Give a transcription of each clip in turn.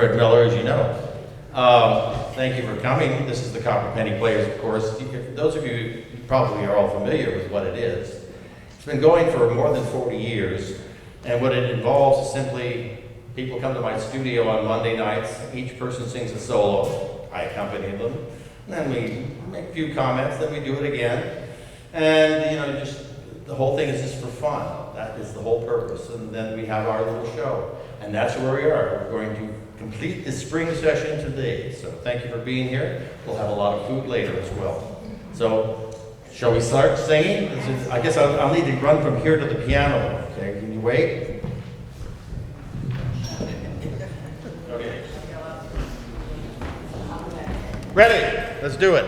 Fred Miller, as you know. Thank you for coming. This is the Copper Penny Players, of course. Those of you probably are all familiar with what it is. It's been going for more than 40 years, and what it involves is simply people come to my studio on Monday nights. Each person sings a solo. I accompany them. And then we make a few comments, then we do it again. And, just the whole thing is just for fun. That is the whole purpose. And then we have our little show. And that's where we are. We're going to complete the spring session today. So thank you for being here. We'll have a lot of food later as well. So, shall we start singing? I guess I'll need to run from here to the piano. Okay, can you wait? Okay. Ready? Let's do it.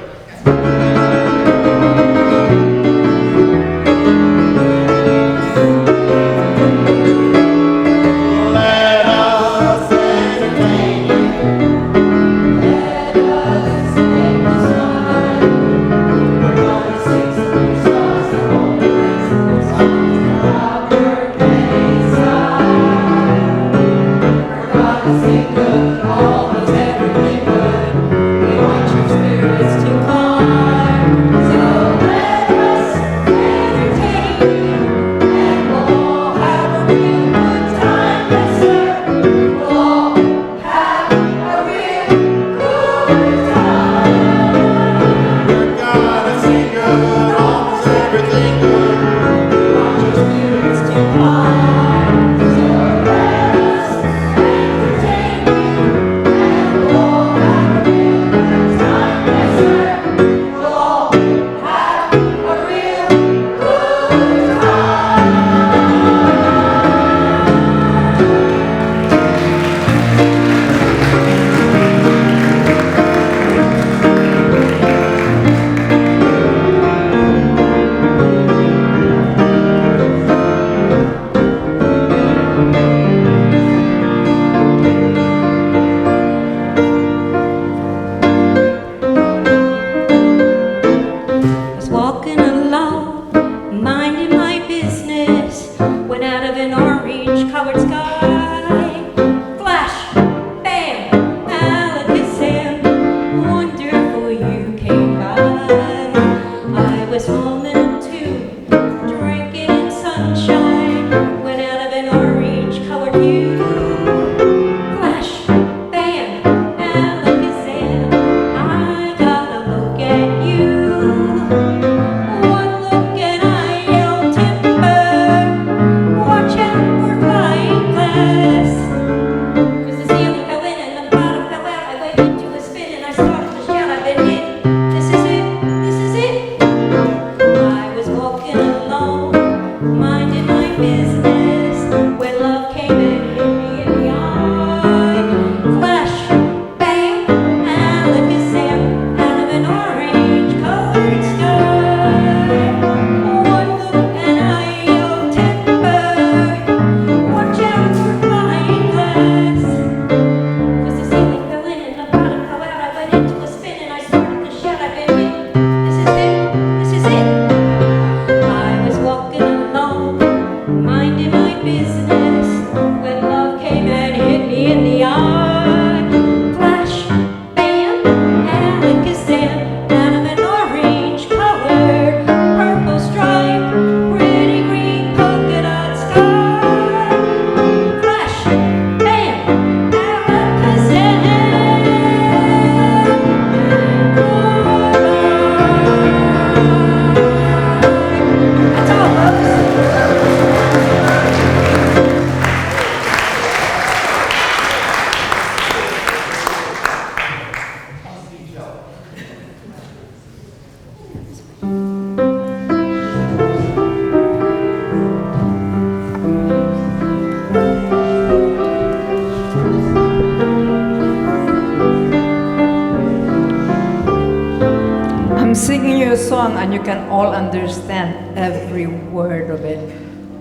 Singing you a song and you can all understand every word of it,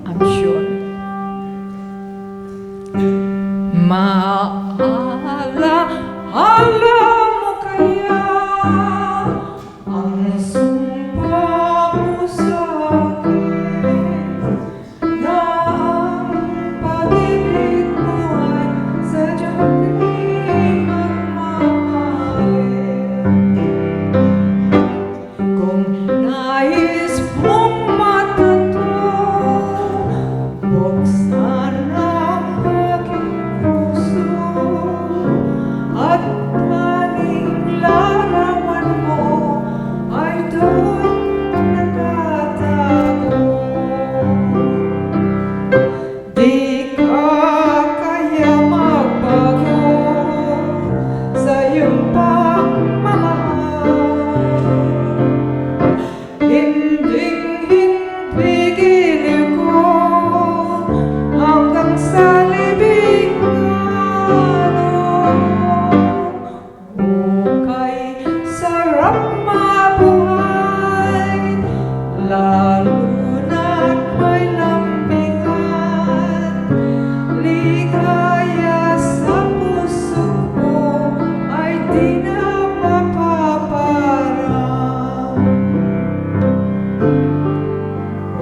I'm sure. Maala mo kaya ang sumpa mo sa akin na ang pag-ibig mo ay sadyang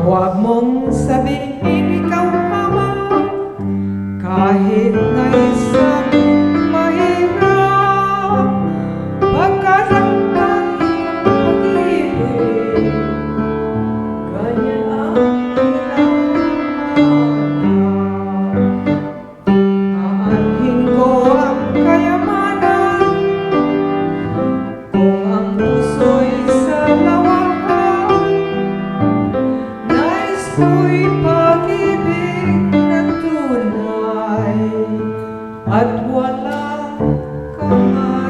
Huwag mong sabihin ikaw ama, kahit na isang mahirap, pagkat ang tanging pag-ibig, ganyan ang aanhin ko ang kayamanan, kung ang puso'y sa lawakan, nais ko'y pag-ibig na tunay at walang kamatayan.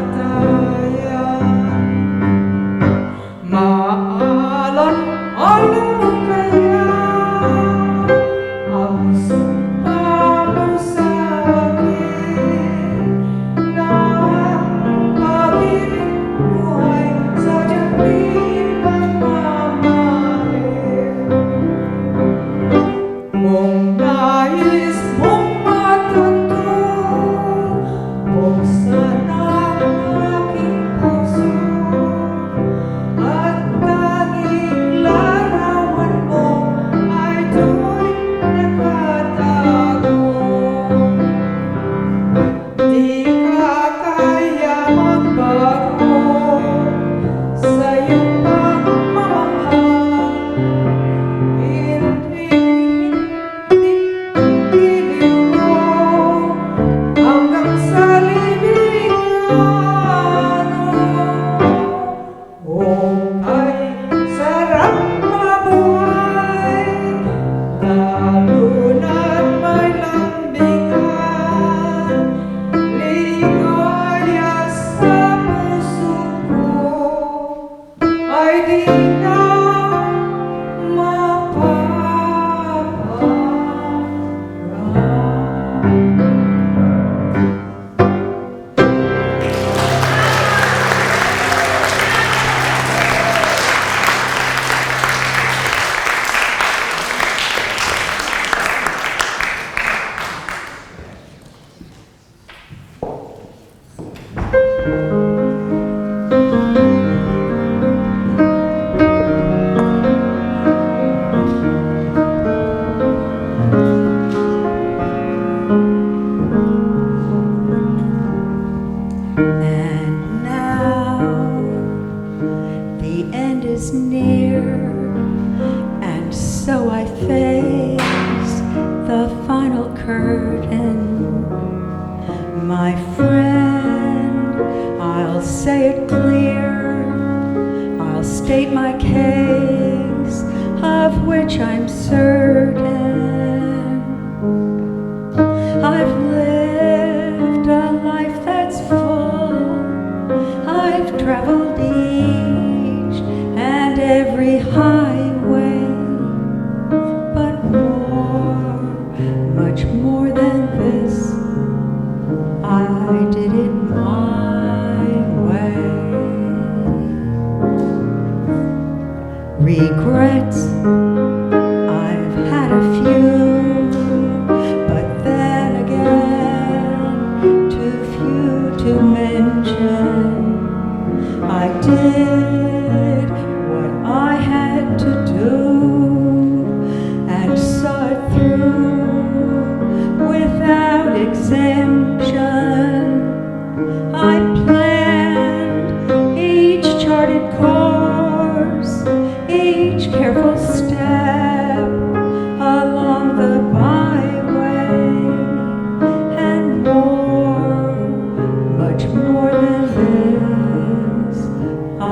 Maalam-alam mo kaya ang sumpa mo sa akin, na pag-ibig mo ay sadyang di pagmamahal. Kung nais mong matanto, buksan ang aking puso, at tanging larawan mo ay do'y nakatago. Di ka kaya magbago sa iyong pagmamahal, hindi piling mo hanggang sa libingan. Oh, ay sarap mabuhay, lalo na't may lambingan, ligaya sa puso ko ay di na And now the end is near, and so I face the final curtain. My friend, I'll say it clear, I'll state my case, of which I'm certain. I've lived a life that's full, I've traveled each and every highway, but more, much more than this, I did it my way. Regrets, I've had a few, but then again, too few to mention. I did what I had to do and saw it through without exemption. I planned each charted course, each careful step along the byway, and more, much more than this, I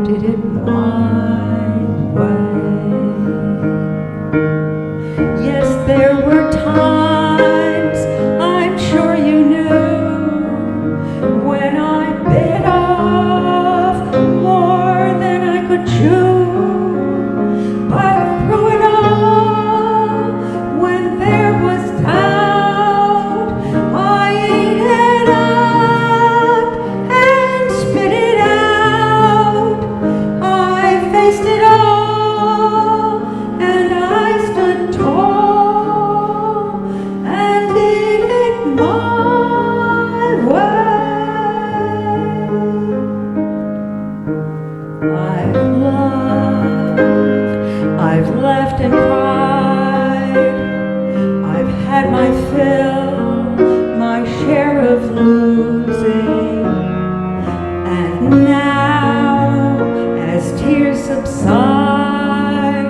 did it my way. Yes, there were times, I'm sure you knew, when I bit off more than I could chew. But through it all, when there was doubt, I ate it up and spit it out. I faced it all, and I stood tall, laughed and cried. I've had my fill, my share of losing. And now, as tears subside,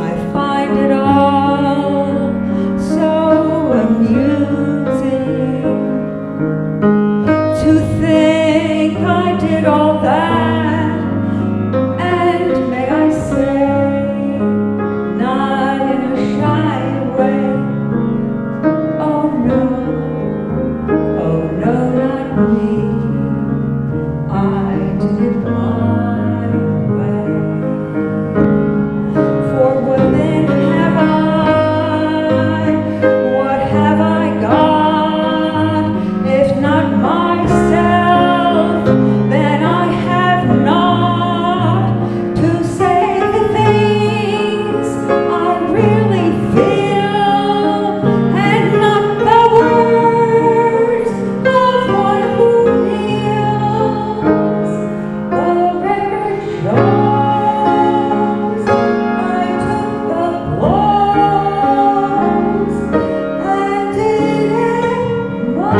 I find it all so amusing to think I did all that, and may I say, not in a shy way. Oh no, not me. I did it my way. For what then have I? What have I got? If not myself, then I have not to say the things I really feel, and not the words of one who kneels. The record shows I took the blows and did it my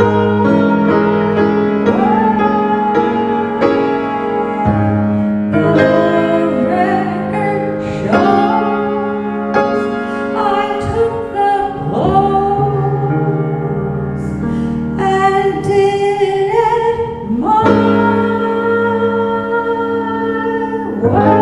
way. The record shows I took the blows and did it my way.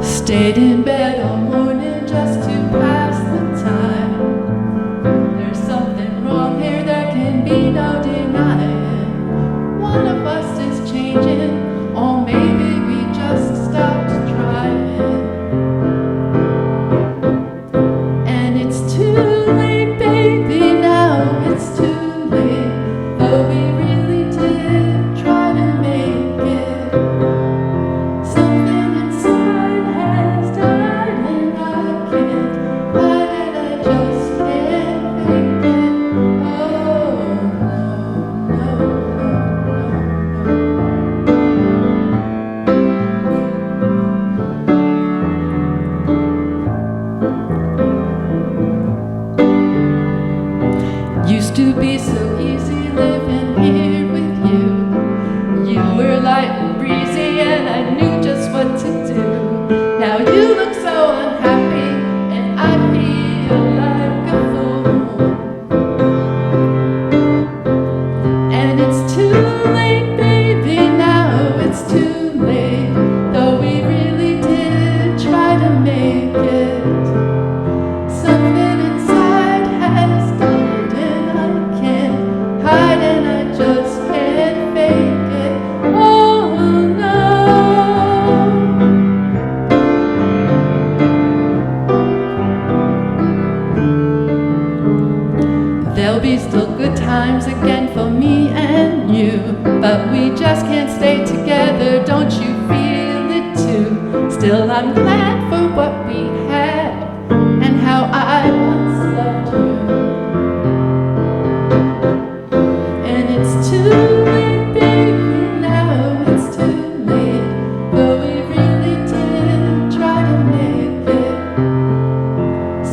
Stayed in bed all morning just to pass the time. There's something wrong here, there can be no denying. One of us is changing, or maybe we just stopped trying. And it's too late, baby, now it's too late. Though we really did try to make it. Something inside has died and I can't hide it, I just can't fake it. Oh, no, no, no, no. Used to be so easy living here with you. You were light and breezy and I knew just what to do. Now you look so unhappy and I feel like a fool. And it's too late, baby, now it's too late. Though we really did try to make it. Something inside has died and I can't hide and I just can't fake it. Oh no. There'll be still good times again for me and you, but we just can't stay together, don't you feel it too? Still I'm glad for what we had and how I once loved you. And it's too late, baby, now it's too late. Though we really did try to make it.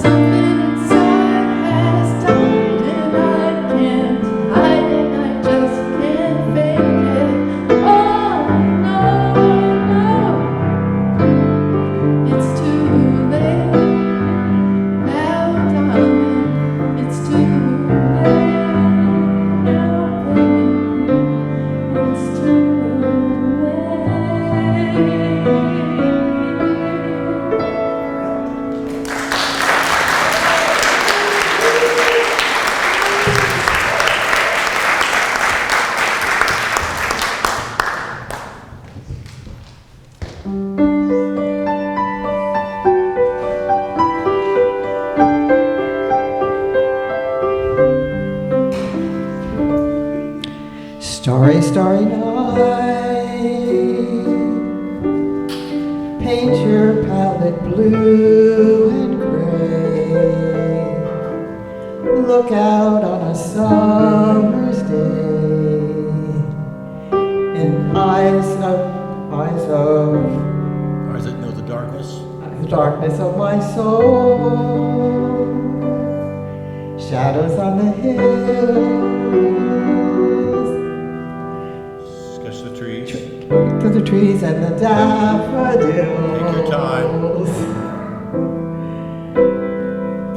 Something inside has died and I can't hide it, I just can't fake it. Oh no, no, it's too late now, darling. Starry, starry night, paint your palette blue and gray. Look out on a summer's day, and eyes that know the darkness of my soul, shadows on the hills, sketch the trees. to the trees and the daffodils. Take your time.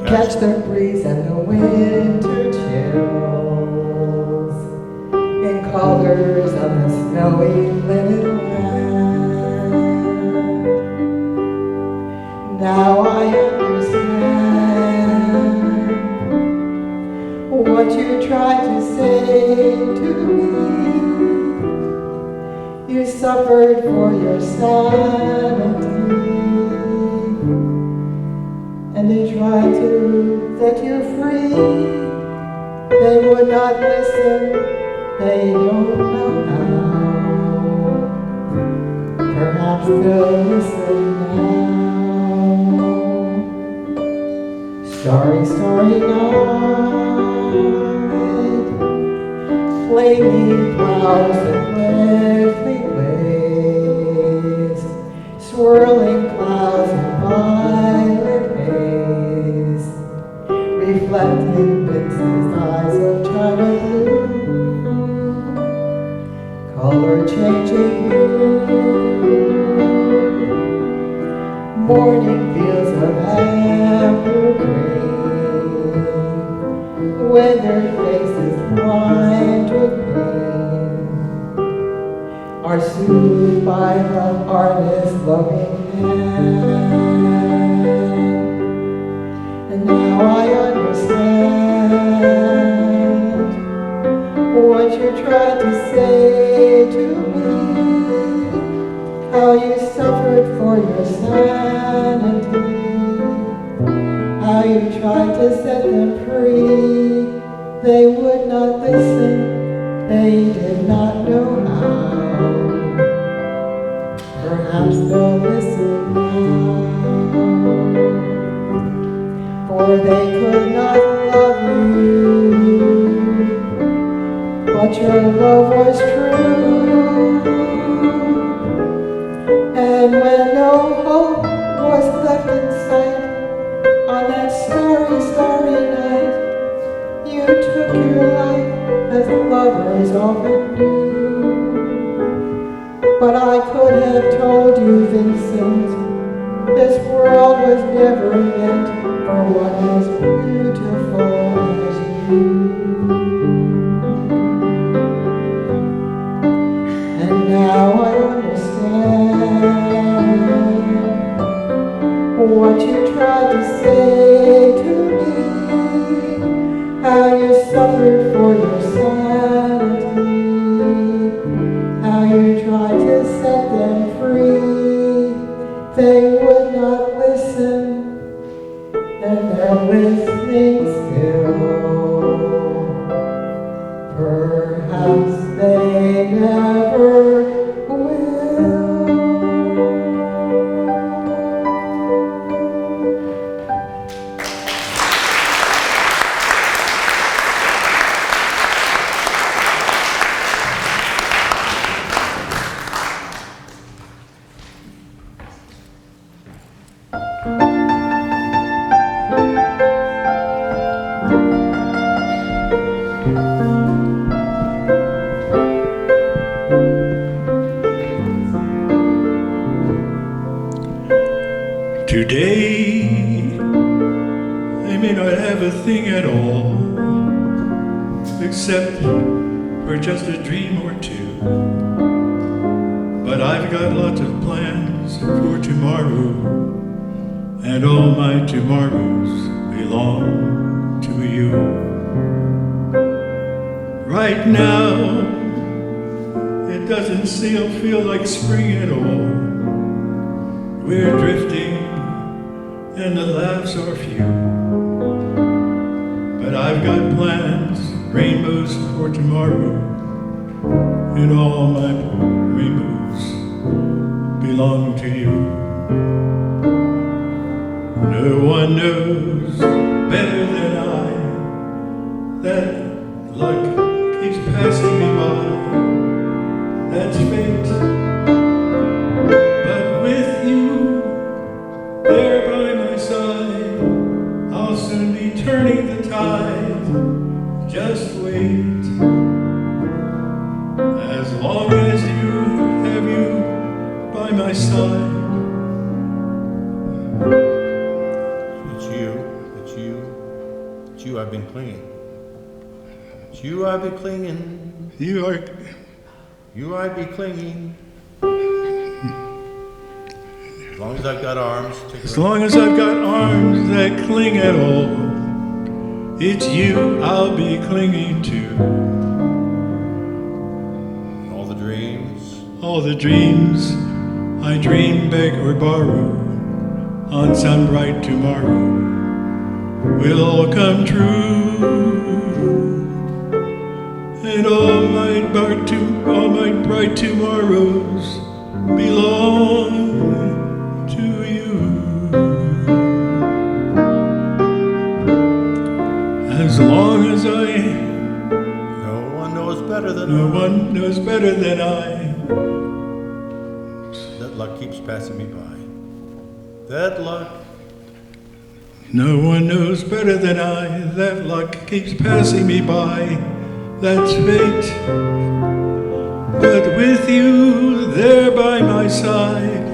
Catch the breeze and the winter chills in colors of the snowy linen land. Now I understand what you tried to say to me. You suffered for your sanity, and they tried to set you free. They would not listen, they don't know how. Perhaps they'll listen now. Starry, starry night, flaming clouds that gladly blaze, swirling clouds of violet haze, reflecting Vincent's eyes of china blue, color changing hue, morning fields of amber green, weathered faces blind with pain, are soothed by the artist's loving hand. And now I understand what you tried to say to me, how you suffered for your sanity, how you tried to set them free. They would not listen, they did not know how. Perhaps they'll listen now, for they could not love you, but your love was true. And when no hope was left in sight on that starry, starry night, you took your life as lovers often do. But I could have told you, Vincent, this world was never meant for one as beautiful as you. And now I understand what you tried to say to me, how you suffered for your sanity, how you tried to set them free. They would not listen, and they're listening still. Perhaps they never will. Today, they may not have a thing at all, except for just a dream or two. But I've got lots of plans for tomorrow, and all my tomorrows belong to you. Right now, it doesn't feel like spring at all. we're drifting and the laughs are few. But I've got plans, rainbows for tomorrow, and all my rainbows belong to you. No one knows better than I that luck keeps passing me by. That's fate. But with you there by my side, I'll soon be turning the tide. Just wait. As long as you have you by my side. It's you I've been clinging. It's you I've been clinging. You I'd be clinging. As long as I've got arms. As long as I've got arms that cling at all, it's you I'll be clinging to. All the dreams I dream, beg or borrow on some bright tomorrow will all come true. And all my bright tomorrows belong to you. As long as No one knows better than I. That luck keeps passing me by. That luck. No one knows better than I. That luck keeps passing me by. That's fate. But with you there by my side,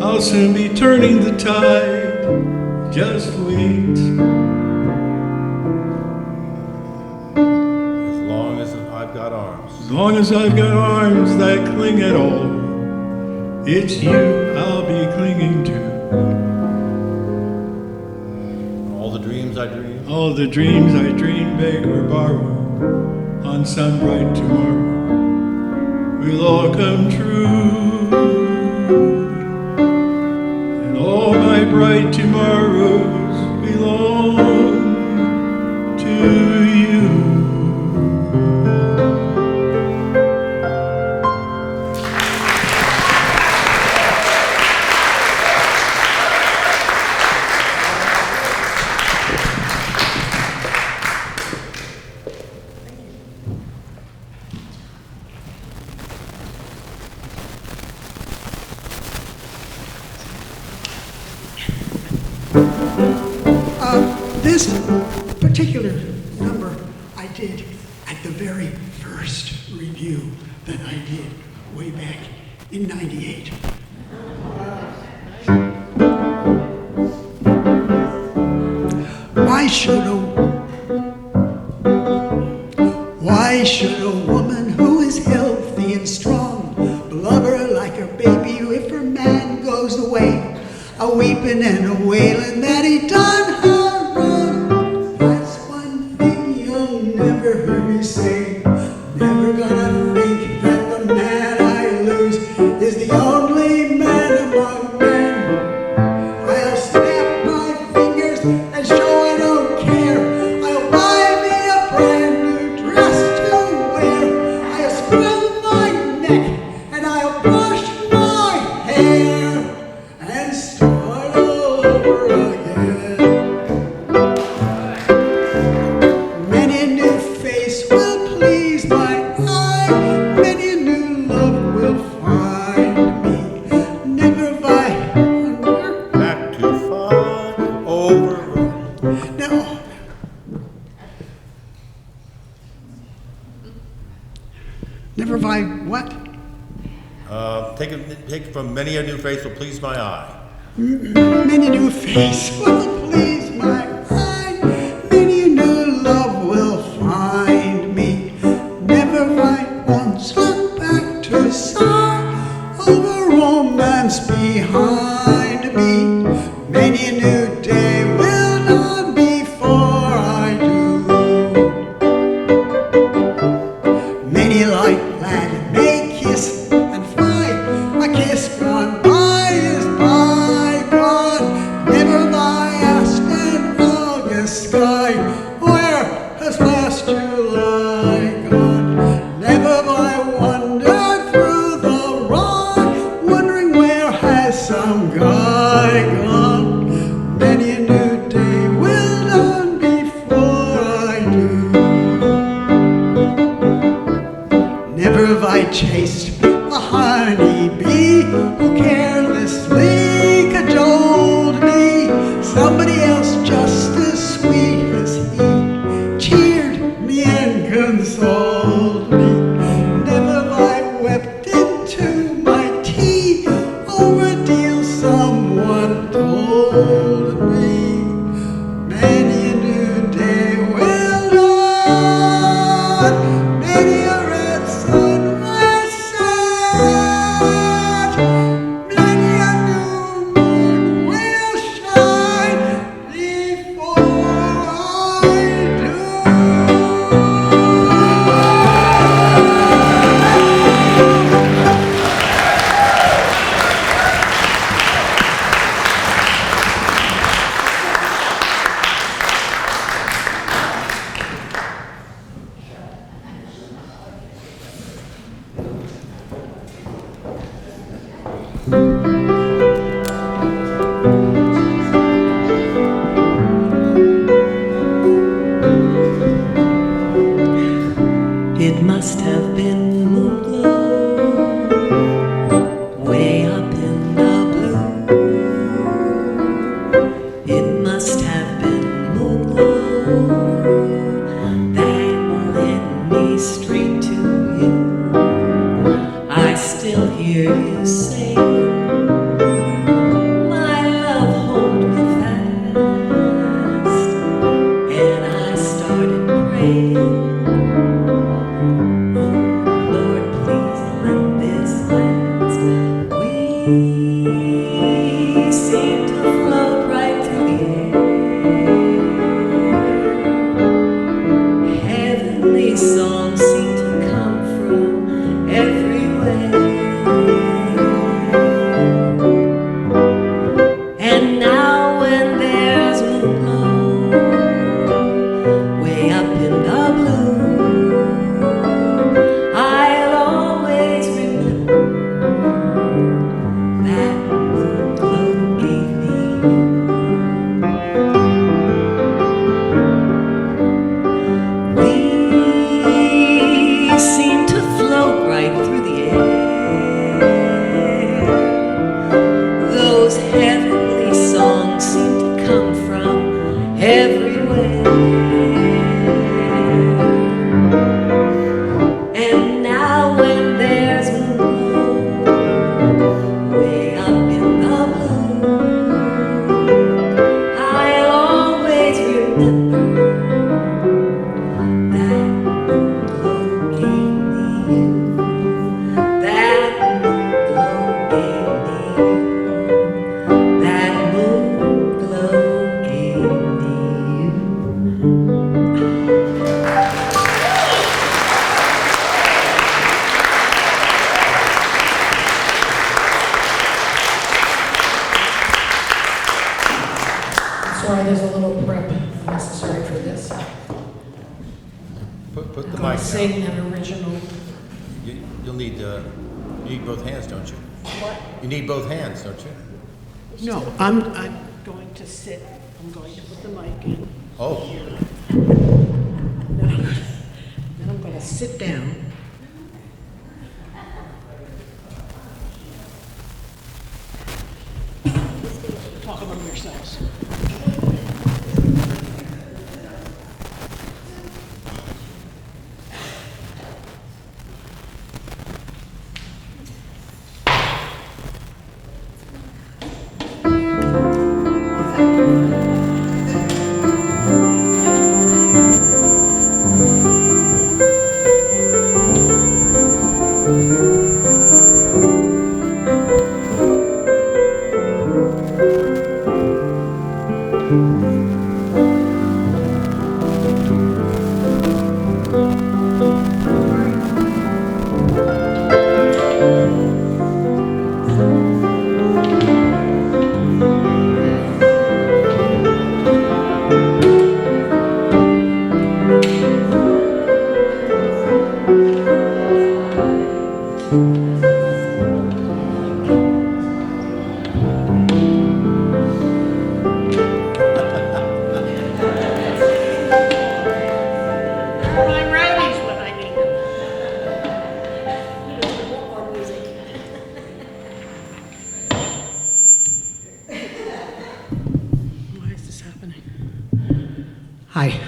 I'll soon be turning the tide. Just wait. As long as I've got arms. As long as I've got arms that cling at all, it's you I'll be clinging to. All the dreams I dream, beg or borrow on some bright tomorrow will all come true. And all my bright tomorrows belong to you. This particular number I did at the very first review that I did way back in '98. Why should a woman who is healthy and strong blubber like a baby if her man goes away, a weeping and a wailing that he done her wrong? That's one thing you'll never hear me say. Never gonna think that the man I lose is the only man among men. I'll snap my fingers and show I don't care. I'll buy me a brand new dress to wear. I'll scrub my neck and I'll brush my hair and start over again. Many a new face will please my eye. Many a new love will find me. Never have I wondered. Back too far over. Now, never have I what? Take it from many a new face will please my eye. Many a new face will please my eye. Many a new love will find me. Never have I once looked back to sigh over romance behind me. Many a new day will dawn before I do. Many a light lad may kiss and fly. A kiss gone by is by. some guy gone. Many a new day will dawn before I do. Never have I chased a honeybee who carelessly cajoled me. Somebody else just as sweet as he cheered me and consoled me. Never have I wept into my tea over a deal someone told me. Many a new day will dawn, many a red sun will set, many a new moon will shine before I do. It must have been moonglow, way up in the blue. It must have been moonglow that led me straight to you. I still hear you say, my love, hold me fast. And I started praying, Lord, please let this last. We seem to float right through the air. Heavenly songs seem to come from everywhere. And now when there's moonglow, way up in the blue, I'll always remember that moonglow gave me you. We seem to float right through the air. Those heavenly songs seem to come from everywhere. And now when there's moonglow, way up in the blue, I'll always remember that moonglow gave me you. That moonglow gave me you. That moonglow gave me you. Sorry, there's a little prep necessary for this. Put the I'm mic gonna down. sing that original. You'll need, you need both hands, don't you? What? You need both hands, don't you? No, I'm going to sit. I'm going to put the mic in. Oh, Then I'm going to sit down. Talk among yourselves. Hi.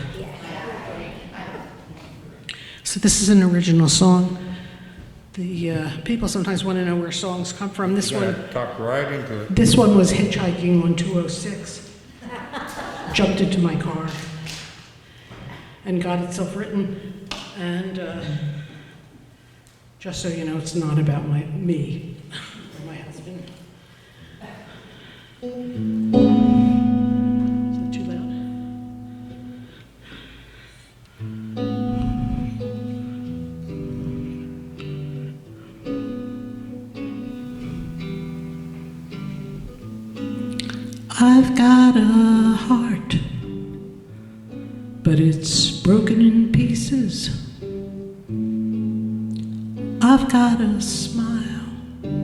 So this is an original song. The people sometimes want to know where songs come from. This one, Talk right into it. this one was hitchhiking on 206. Jumped into my car and got itself written. And just so you know, it's not about me or my husband. Is that too loud? I've got a heart, but it's broken in pieces. I've got a smile,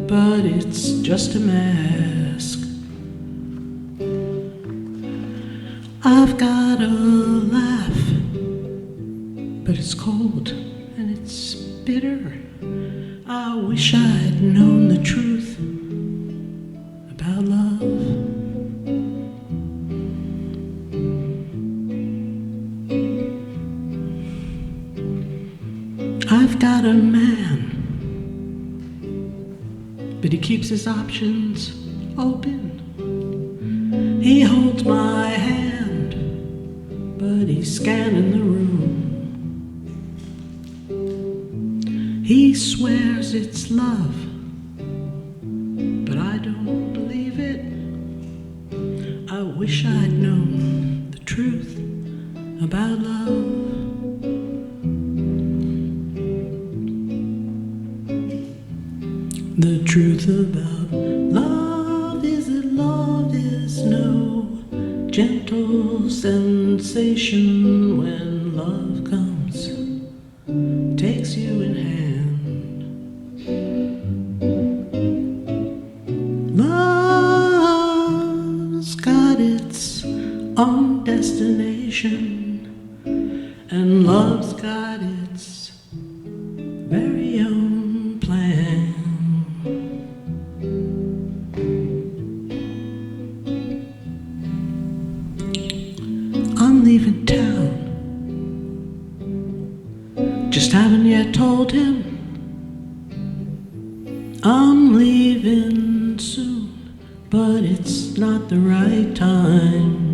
but it's just a mask. I've got a laugh, but it's cold and it's bitter. I wish I'd known the truth about love. I've got a man, but he keeps his options open. He holds my hand, but he's scanning the room. He swears it's love, but I don't believe it. I wish I'd known the truth about love. The truth about love is that love is no gentle sensation. When love comes, takes you in hand. Love's got its own destination, and love's got its very own plan. I'm leaving town, just haven't yet told him. I'm leaving soon, but it's not the right time.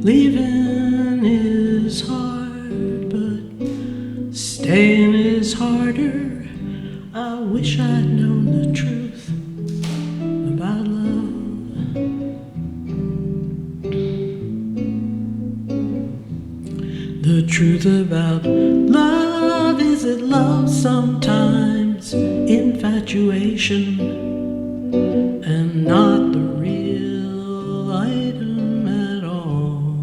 Leaving is hard, but staying is harder. I wish I'd known the truth about love. The truth about love is that love sometimes infatuation and not the real item at all.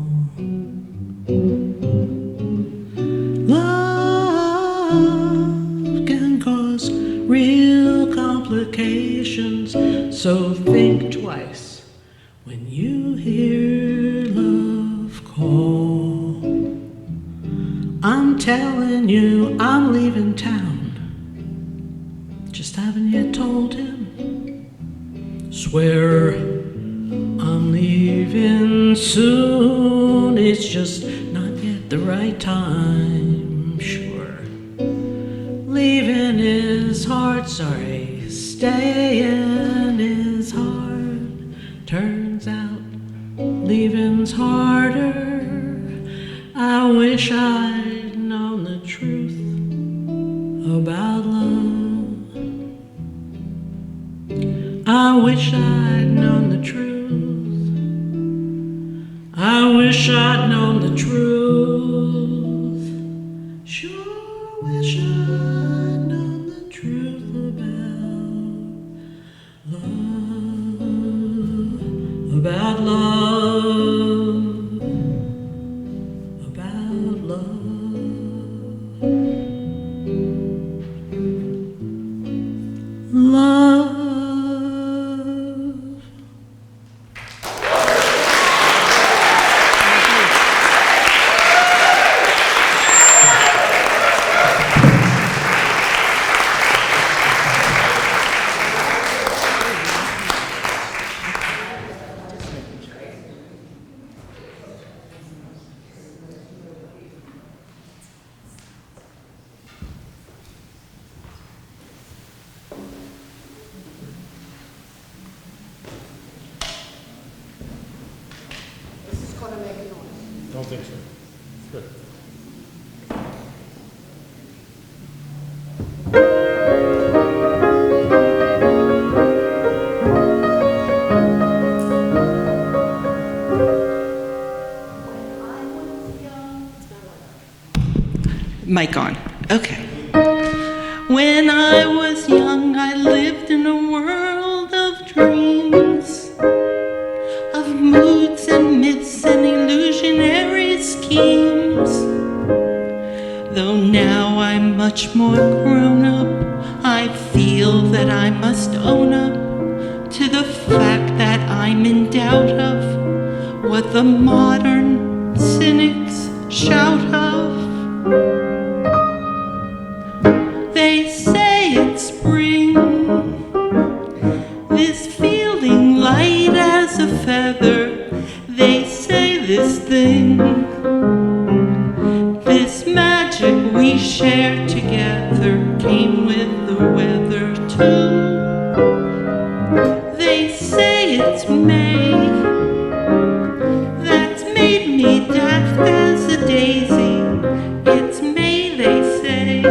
Love can cause real complications, so think twice when you hear love call. I'm telling you, I'm leaving town, just haven't yet told him. Swear I'm leaving soon, it's just not yet the right time. Sure, leaving is hard, sorry, staying is hard. Turns out leaving's harder. I wish I'd known the truth about love. I wish I'd known the truth. I wish I'd known the truth. Sure wish I'd known the truth about love. don't think so. Good. Mic on. Okay. When I was young, I lived in a world of dreams, of moods and myths and illusionary schemes. Though now I'm much more grown up, I feel that I must own up to the fact that I'm in doubt of what the modern cynics shout of. They say it's spring, this feeling light as a feather. They say this thing, this magic we share together came with the weather too. They say it's May, that's made me daft as a daisy. It's May, they say,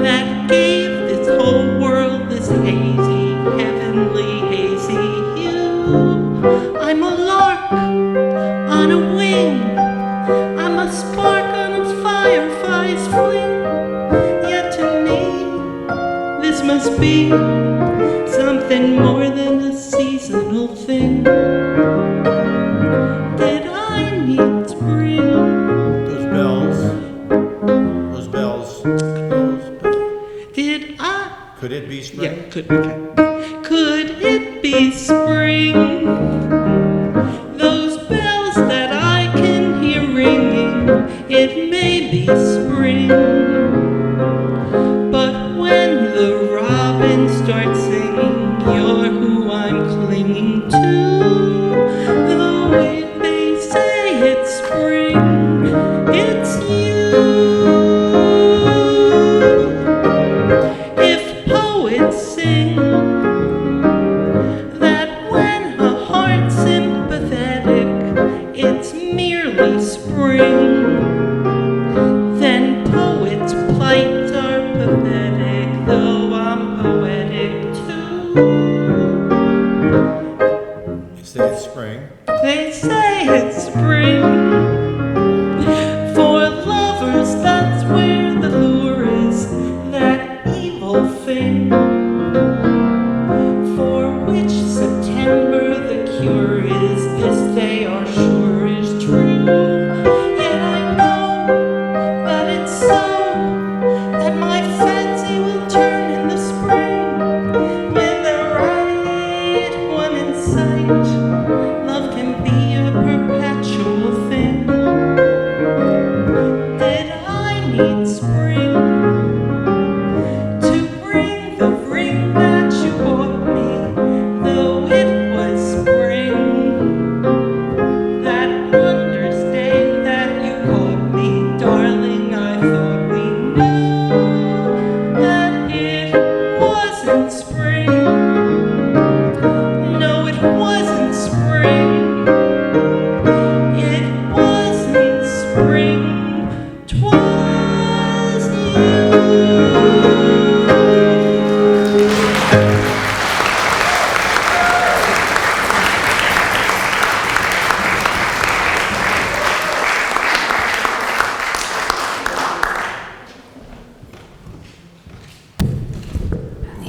that gave this whole world this hazy, heavenly, hazy hue. I'm a lark on a wing, I'm a spark on a firefly's fling. Yet to me, this must be something more than a seasonal thing. Did I need spring? Those bells. Did I? Could it be spring? Yeah, could, okay. Could it be spring? Those bells that I can hear ringing, it may be spring. But when the robin starts singing, you're who I'm clinging to. The way they say it's spring, it's you. If poets sing that when a heart's sympathetic, it's merely spring, then poets' plights are pathetic, though I'm poetic too. You say it's spring. They say it's spring. For lovers, that's where the lure is, that evil thing, for which September the cure is. This they are sure is true. Yet I know that it's so, that my fancy will turn in the spring, with the right one in sight. Love can be a perpetual thing. Did I need spring to bring the ring that you bought me? Though it was spring, that wondrous day that you caught me, darling, I thought we knew that it wasn't spring. No, it wasn't spring. It wasn't spring. 'Twas you.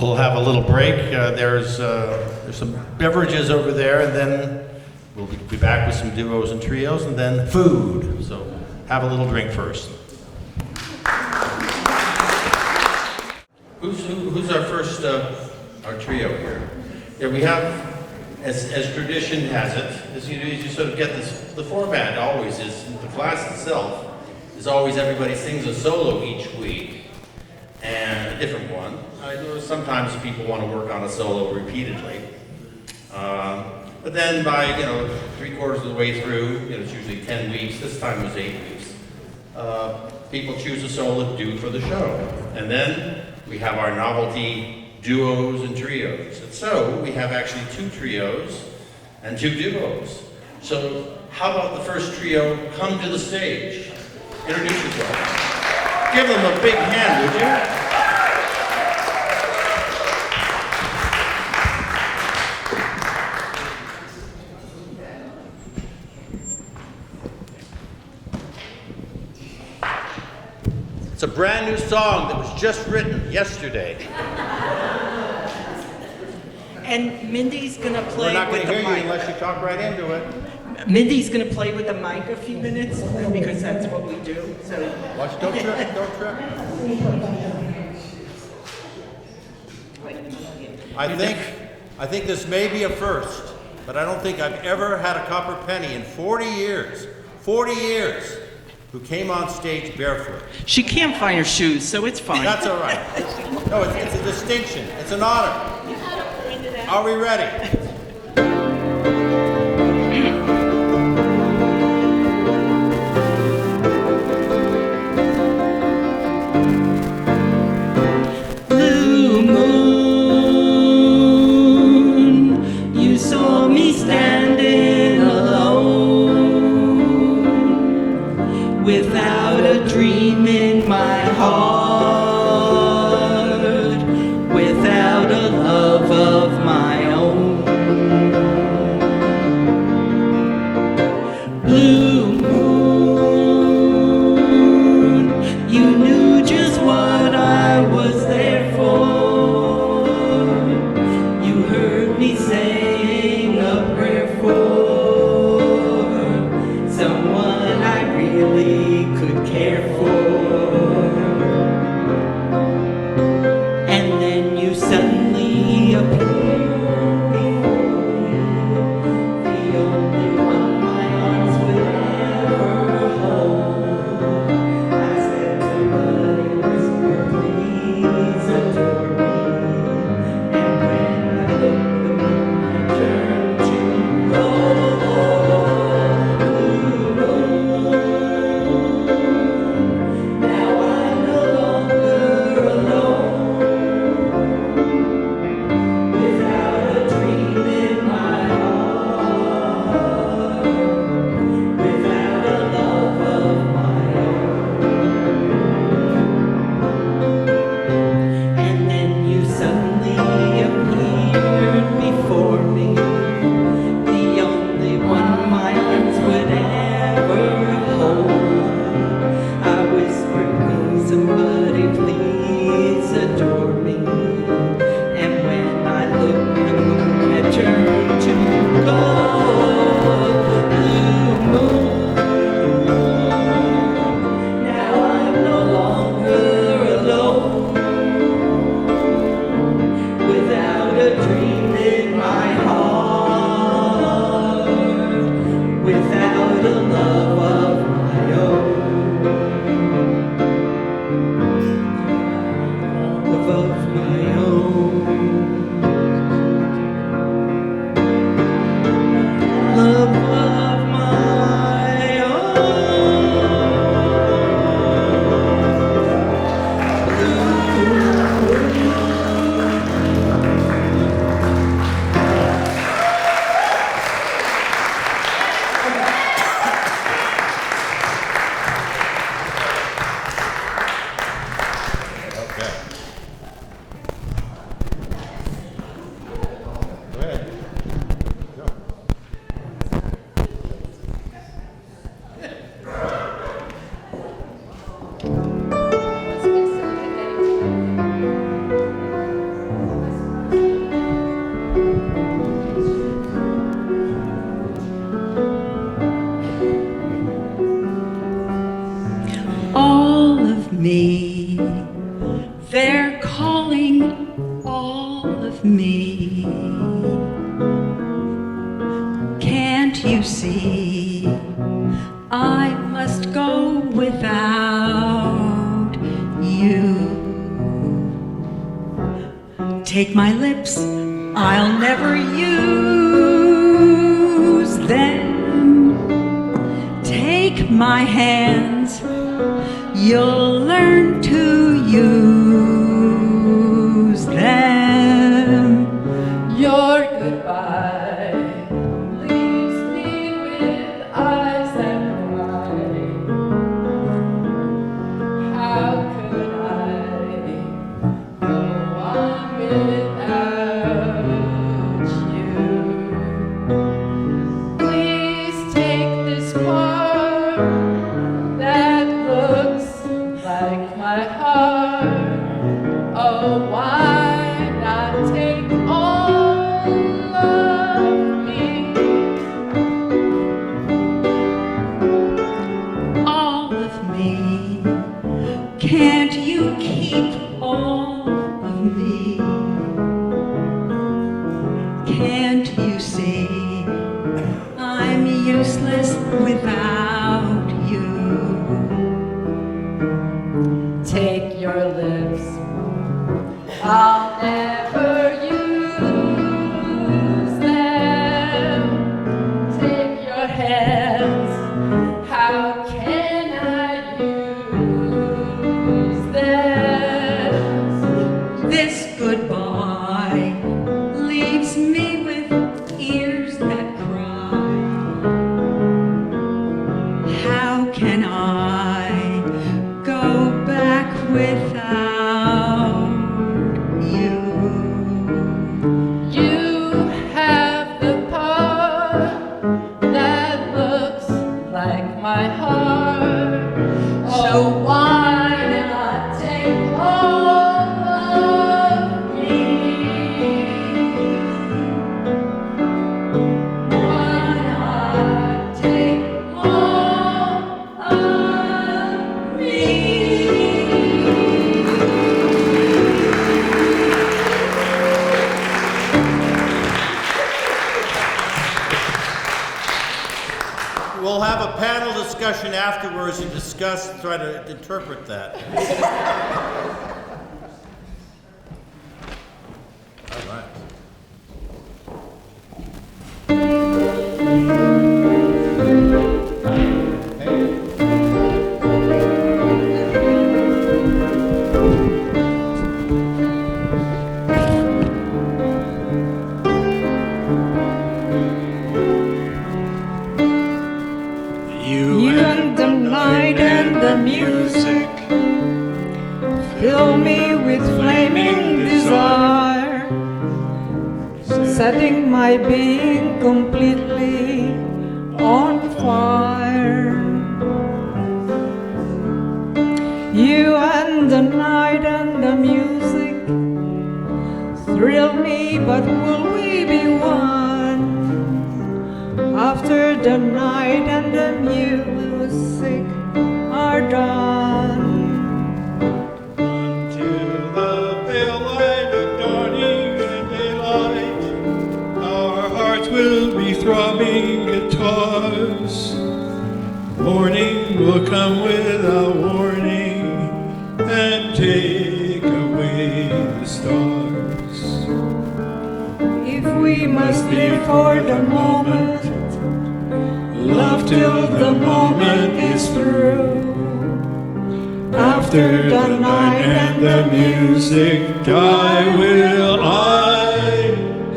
We'll have a little break. There's some beverages over there, and then we'll be back with some duos and trios, and then food. So have a little drink first. Who's our first, our trio here? Yeah, we have, as tradition has it, is you sort of get this, the format always is, the class itself is always everybody sings a solo each week, and a different one. I know sometimes people want to work on a solo repeatedly. But then by, 3/4 of the way through, it's usually 10 weeks, this time was 8 weeks, people choose a solo to do for the show. And then we have our novelty duos and trios. And so we have actually 2 trios and 2 duos. So how about the first trio come to the stage? Introduce yourself. Give them a big hand, would you? It's a brand new song that was just written yesterday. And Mindy's gonna play We're not going with to the hear you mic. unless you talk right into it. Mindy's gonna play with the mic a few minutes because that's what we do. So Watch, don't trip, don't trip. I think this may be a first, but I don't think I've ever had a copper penny in 40 years, who came on stage barefoot. she can't find her shoes, so it's fine. That's all right. No, it's a distinction. It's an honor. Are we ready? Blue moon, you saw me standing alone, without a dream in my heart, without a love of my own. Blue moon, you knew just what I was there for. You heard me saying a prayer for someone I really could care for. And then you suddenly appeared before me, the only one my arms would ever hold. I said, somebody whisper, please adore me. And when I looked, the moon turned to gold. Now I'm no longer alone, without a dream in my heart, without a love of my own. And then you suddenly appeared before me, the only one my arms would ever hold. I whispered, please, somebody please adore me. And when I looked, the moon had turned to gold. Blue moon, now I'm no longer alone, without a dream in my heart, without a love of my own. Love of my own. Love of my Okay. Go ahead. Go. all of me, they're calling all of me. Can't you see I must go without you? Take my lips, I'll never use them. Take my hands, you'll learn to use them. Your goodbye leaves me without Can't you see I'm useless without you? Take your lips. I'll never use them. Take your hands. How can I use them? This goodbye leaves me with ears that cry. How can I go back without you? You have the part that looks like my heart. So why not take all of me? Why not take all of me? We'll have a panel discussion afterwards and try to interpret that. All right. You and the night and the music fill me with flaming desire, setting my being completely on fire. You and the night and the music thrill me, but will we be one? After the night and the music are done. Until the pale light of dawning and daylight, our hearts will be throbbing guitars. Morning will come without warning and take away the stars. If we must live for the moment, love till the moment is through. After the night and the music die, will I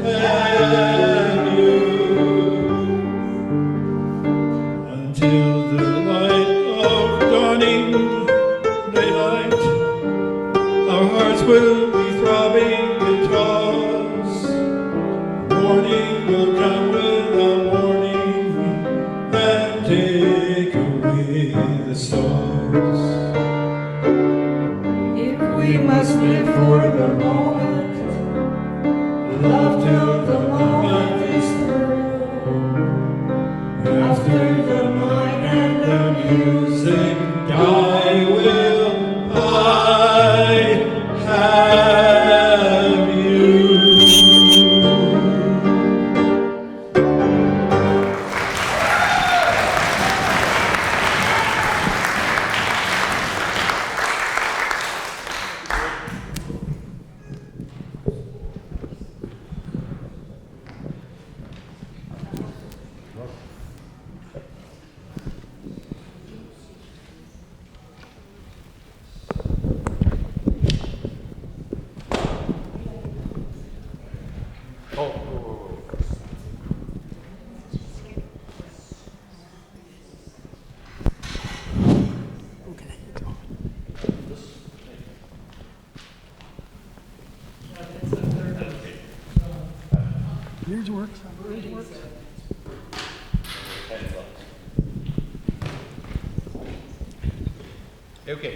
have you? Until the light of dawning daylight, our hearts will be throbbing guitars. Morning will come without warning and take away the stars. If we must live for the moment, love till the moment is through. After the night and the music die, will I have you? Yours works. Yours works. Okay.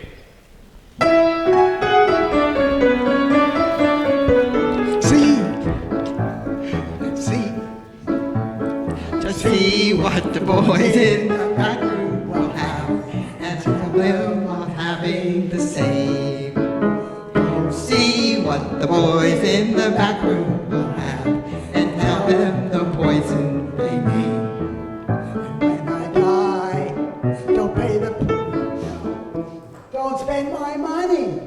See what the boys in the back room will have, and tell them of having the same. See what the boys in the back room will have, and tell them them the poison they need. And when I die, don't pay the don't spend my money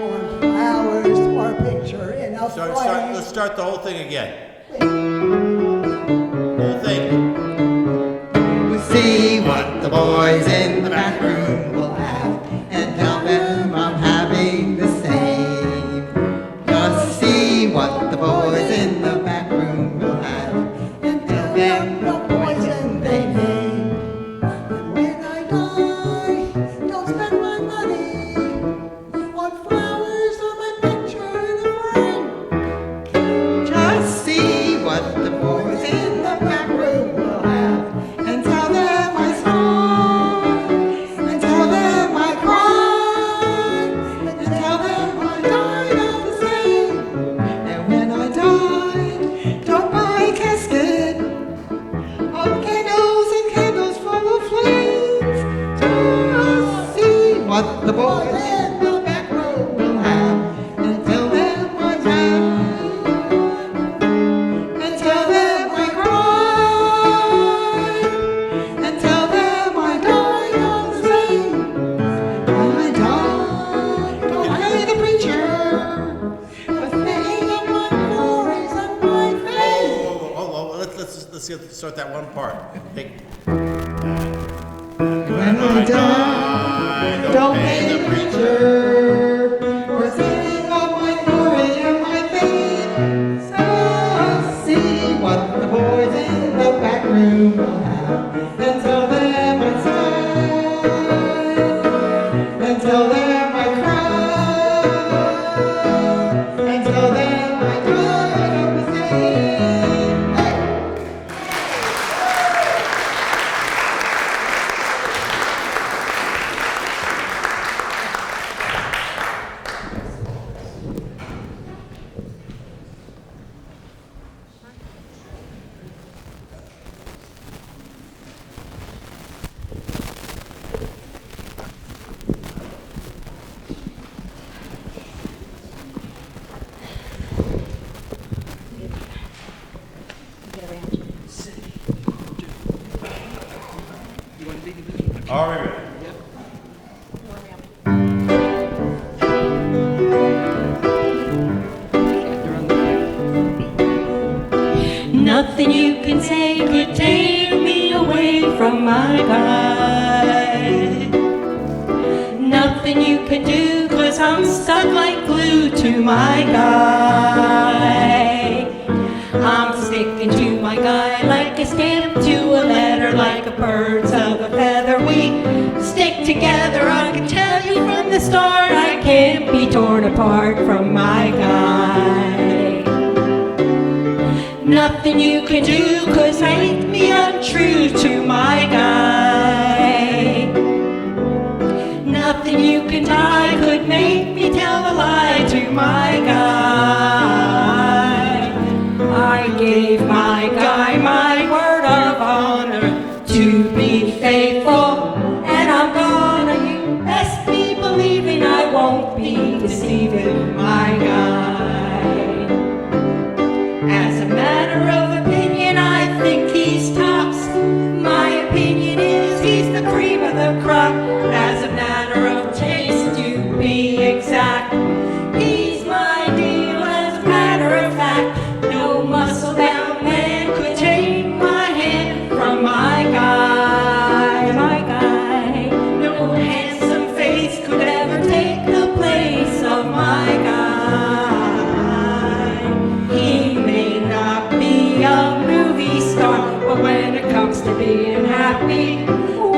on flowers or a picture in a frame. Let's start the whole thing again. Whole thing. We'll see what the boys in the back room will have and tell them I'm having the same. Just see what the boys in the back room will have and tell them the poison they made. And when I die, don't spend my money on flowers or my picture in a frame. Just see what the boys in the back room will have and tell them I smile and tell them I cry and tell them I died all the same. And when I die, don't buy a casket of candles and candles full of flames. Just see what the boys in the back room will have and tell them I died and tell them I cried and tell them I died all the same. When I die, don't pay the preacher with thinking of my glories and my fame. Let's start that one part. Hey. When I die, don't pay the preacher for singing of my glory and my fame. So see what the boys in the back room will have and tell them I sighed and tell them I cried and tell them I died of the same. Hey! All right. Nothing you can say could take me away from my guy. Nothing you can do, 'cause I'm stuck like glue to my guy. I'm sticking to my guy like a stamp to a letter, like a birds of a feather. We stick together, I can tell you from the start, I can't be torn apart from my guy. Nothing you can do could make me untrue to my guy. Nothing you can die could make me tell a lie to my guy. I gave my guy my word of honor to be faithful, and I'm gonna, you best be believing I won't be deceiving my guy. As a matter of opinion, I think he's tops. My opinion is he's the cream of the crop. As a matter of taste, to be exact, he's my deal. As a matter of fact, no muscle-bound man could take my hand from my guy, my guy. No handsome face could ever take the place of my guy. He may not be a movie star, but when it comes to being happy,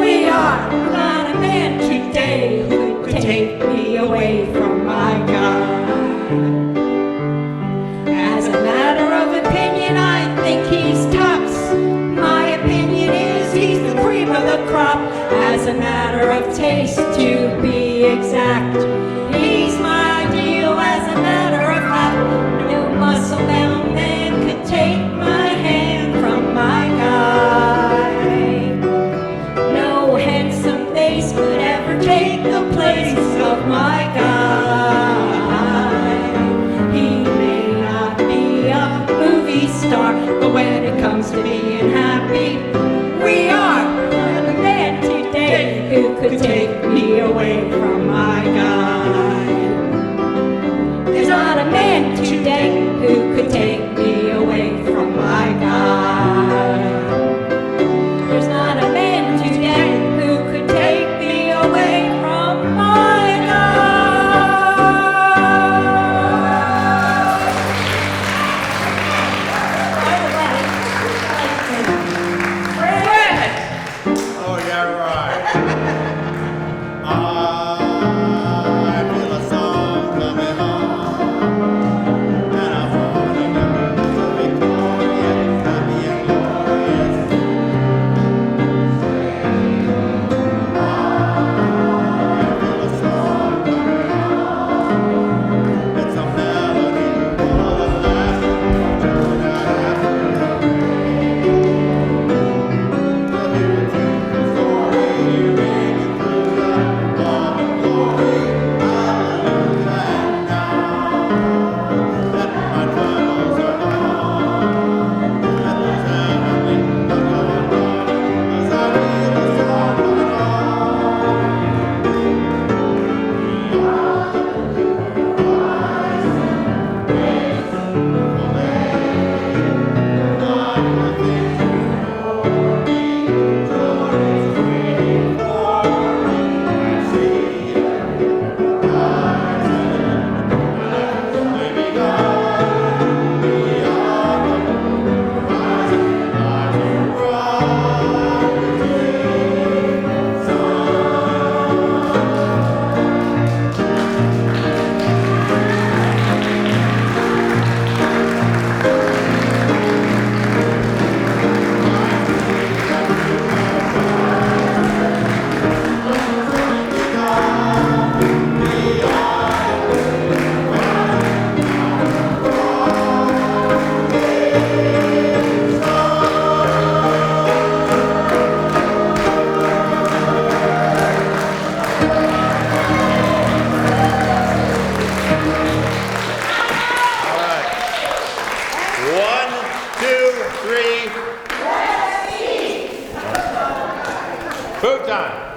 we are not a man today who could take me away from my guy. As a matter of opinion, I think he's tops. My opinion is he's the cream of the crop. As a matter of taste, to be exact, he's my ideal. As a matter of fact, no muscle-bound man could take my hand from my guy. No handsome face could ever take the place of my guy. He may not be a movie star, star. But when it comes to being happy, we are the man today who could take me away from my guy. There's not a man today who could take me away from my guy. There's not a man today who could take me away from my guy. Fred! Oh, yeah, right. I feel a song coming on, and I fall in love so victorious, happy and glorious. I feel a song coming on. It's a melody for the last one that after the rain. We'll hear a true story ringing through the love and glory. Hallelujah, and now that my troubles are gone, that those heavenly thoughts are gone, as I feel a song coming on. One, two, three. Food time.